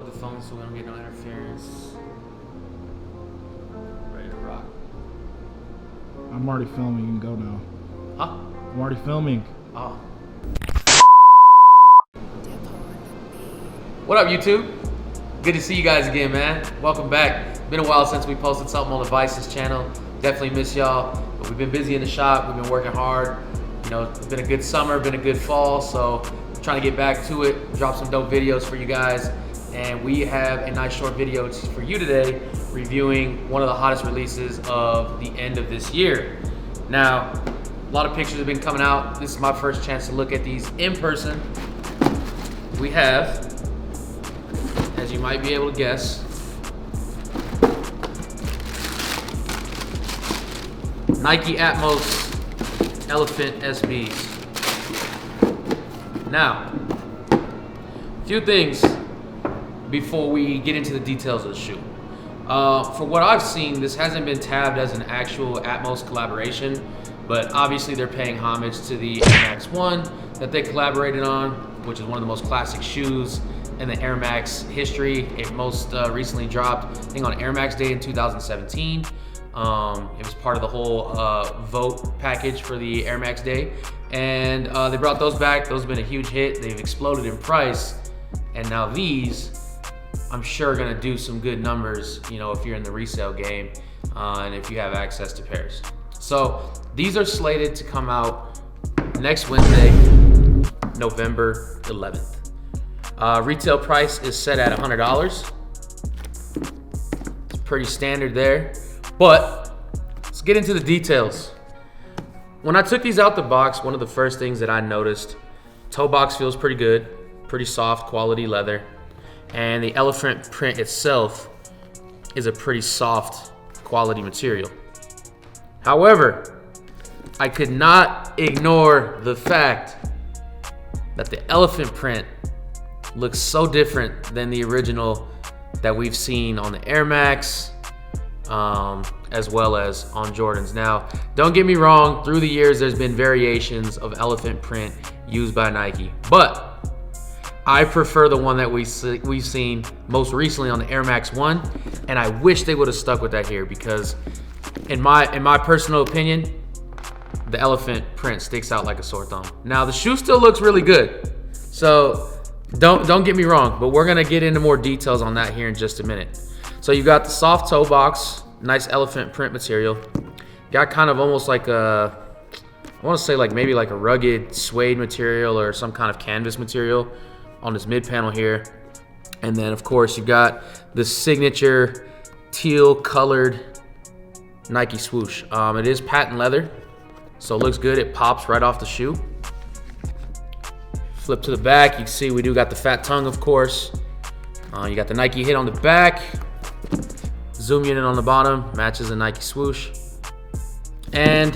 the phone so we don't get no interference. Ready to rock. I'm already filming. You can go now. Huh? I'm already filming. Oh. What up, YouTube? Good to see you guys again, man. Welcome back. Been a while since we posted something on the Vices channel. Definitely miss y'all. But we've been busy in the shop. We've been working hard. You know, it's been a good summer, been a good fall. So I'm trying to get back to it, drop some dope videos for you guys. And we have a nice short video for you today, reviewing one of the hottest releases of the end of this year. Now, a lot of pictures have been coming out. This is my first chance to look at these in person. We have, as you might be able to guess, Nike Atmos Elephant SBs. Now, a few things before we get into the details of the shoe. For what I've seen, this hasn't been tabbed as an actual Atmos collaboration, but obviously they're paying homage to the airmax 1 that they collaborated on, which is one of the most classic shoes in the airmax history. It most recently dropped, I think, on airmax day in 2017. It was part of the whole vote package for the airmax day. And they brought those back. Those have been a huge hit. They've exploded in price. And now these, I'm sure, are gonna do some good numbers, you know, if you're in the resale game and if you have access to pairs. So these are slated to come out next Wednesday, November 11th. Retail price is set at $100. It's pretty standard there, but let's get into the details. When I took these out the box, one of the first things that I noticed, toe box feels pretty good, pretty soft quality leather. And the elephant print itself is a pretty soft quality material. However, I could not ignore the fact that the elephant print looks so different than the original that we've seen on the Air Max, as well as on Jordans. Now, don't get me wrong, through the years there's been variations of elephant print used by Nike, but I prefer the one that we've seen most recently on the Air Max 1, and I wish they would have stuck with that here, because in my personal opinion, the elephant print sticks out like a sore thumb. Now, the shoe still looks really good, so don't get me wrong, but we're gonna get into more details on that here in just a minute. So you got the soft toe box, nice elephant print material. Got kind of almost like a, I wanna say like maybe like a rugged suede material or some kind of canvas material on this mid panel here. And then of course you got the signature teal colored Nike swoosh. It is patent leather, so it looks good. It pops right off the shoe. Flip to the back, you can see we do got the fat tongue, of course. You got the Nike hit on the back. Zoom in on the bottom, matches the Nike swoosh. And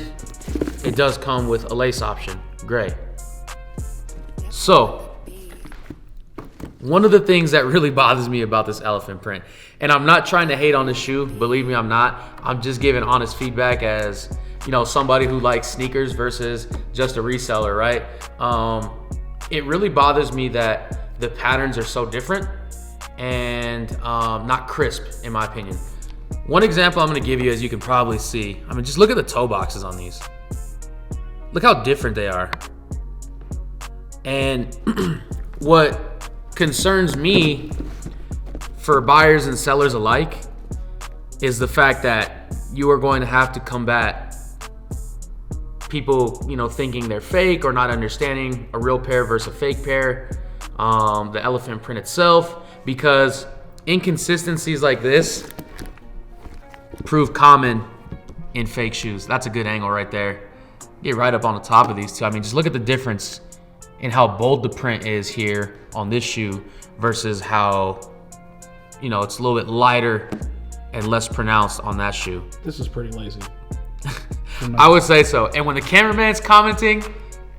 it does come with a lace option, gray. So, one of the things that really bothers me about this elephant print, and I'm not trying to hate on the shoe, believe me, I'm not. I'm just giving honest feedback as, you know, somebody who likes sneakers versus just a reseller, right? It really bothers me that the patterns are so different and not crisp, in my opinion. One example I'm gonna give you, as you can probably see, I mean, just look at the toe boxes on these. Look how different they are. And what concerns me for buyers and sellers alike is the fact that you are going to have to combat people, you know, thinking they're fake or not understanding a real pair versus a fake pair, the elephant print itself, because inconsistencies like this prove common in fake shoes. That's a good angle right there. Get right up on the top of these two. I mean, just look at the difference in how bold the print is here on this shoe versus how, you know, it's a little bit lighter and less pronounced on that shoe. This is pretty lazy. I would say so. And when the cameraman's commenting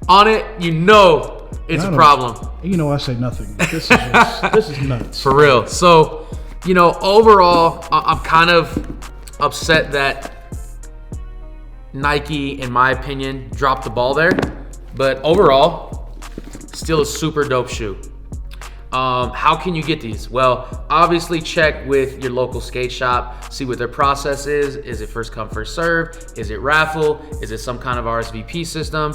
on it, you know it's a problem. You know, I say nothing. This is just, this is nuts. For real. So, you know, overall, I'm kind of upset that Nike, in my opinion, dropped the ball there. But overall, still a super dope shoe. How can you get these? Well, obviously check with your local skate shop, see what their process is. Is it first come, first serve? Is it raffle? Is it some kind of RSVP system?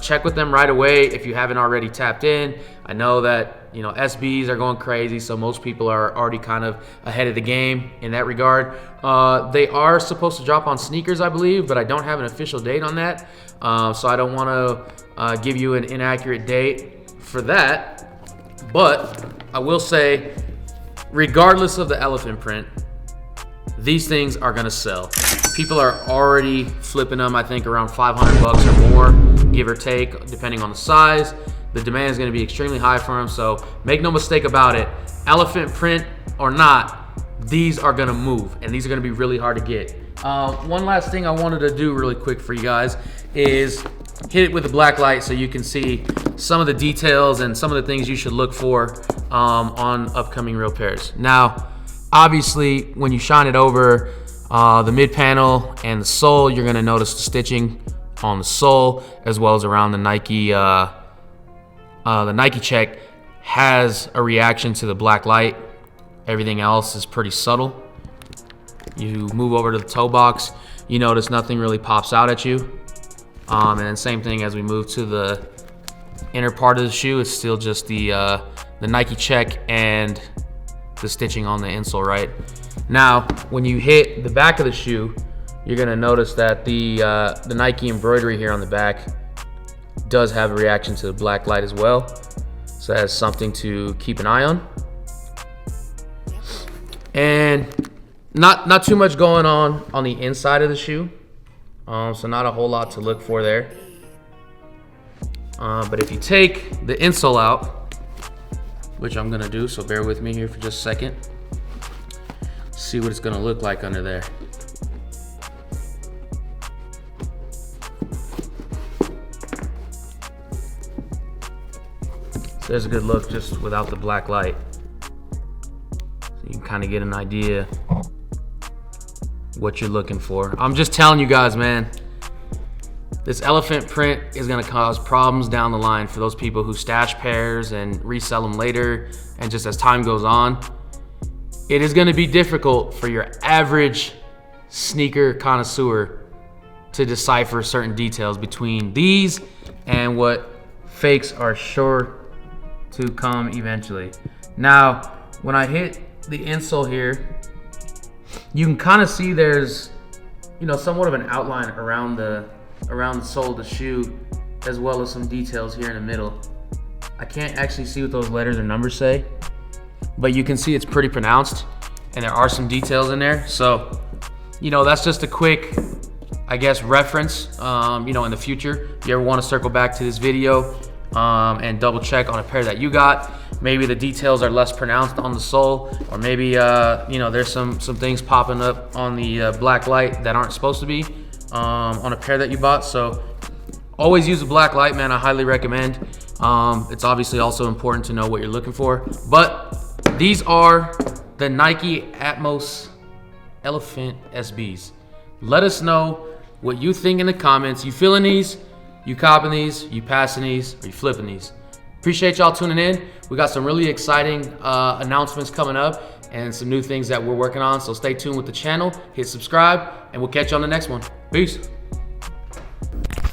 Check with them right away if you haven't already tapped in. I know that, you know, SBs are going crazy, so most people are already kind of ahead of the game in that regard. They are supposed to drop on sneakers, I believe, but I don't have an official date on that. So I don't want to give you an inaccurate date for that. But I will say, regardless of the elephant print, these things are gonna sell. People are already flipping them, I think around 500 bucks or more, give or take, depending on the size. The demand is gonna be extremely high for them, so make no mistake about it. Elephant print or not, these are gonna move, and these are gonna be really hard to get. One last thing I wanted to do really quick for you guys is hit it with a black light so you can see some of the details and some of the things you should look for on upcoming real pairs. Now, obviously, when you shine it over the mid panel and the sole, you're gonna notice the stitching on the sole as well as around the Nike. The Nike check has a reaction to the black light. Everything else is pretty subtle. You move over to the toe box, you notice nothing really pops out at you. And then same thing as we move to the inner part of the shoe, it's still just the Nike check and the stitching on the insole, right? Now, when you hit the back of the shoe, you're gonna notice that the Nike embroidery here on the back does have a reaction to the black light as well. So that's something to keep an eye on. And not too much going on the inside of the shoe. So not a whole lot to look for there. But if you take the insole out, which I'm gonna do, so bear with me here for just a second, see what it's gonna look like under there. So there's a good look just without the black light. So you can kind of get an idea what you're looking for. I'm just telling you guys, man, this elephant print is gonna cause problems down the line for those people who stash pairs and resell them later, and just as time goes on, it is gonna be difficult for your average sneaker connoisseur to decipher certain details between these and what fakes are sure to come eventually. Now, when I hit the insole here, you can kind of see there's, you know, somewhat of an outline around the sole of the shoe, as well as some details here in the middle. I can't actually see what those letters or numbers say, but you can see it's pretty pronounced, and there are some details in there. So, you know, that's just a quick, I guess, reference. You know, in the future, if you ever want to circle back to this video and double check on a pair that you got, maybe the details are less pronounced on the sole, or maybe you know, there's some things popping up on the black light that aren't supposed to be on a pair that you bought. So always use a black light, man. I highly recommend. It's obviously also important to know what you're looking for. But these are the Nike Atmos Elephant SBs. Let us know what you think in the comments. You feeling these? You copping these? You passing these? Or you flipping these? Appreciate y'all tuning in. We got some really exciting announcements coming up and some new things that we're working on. So stay tuned with the channel, hit subscribe, and we'll catch you on the next one. Peace.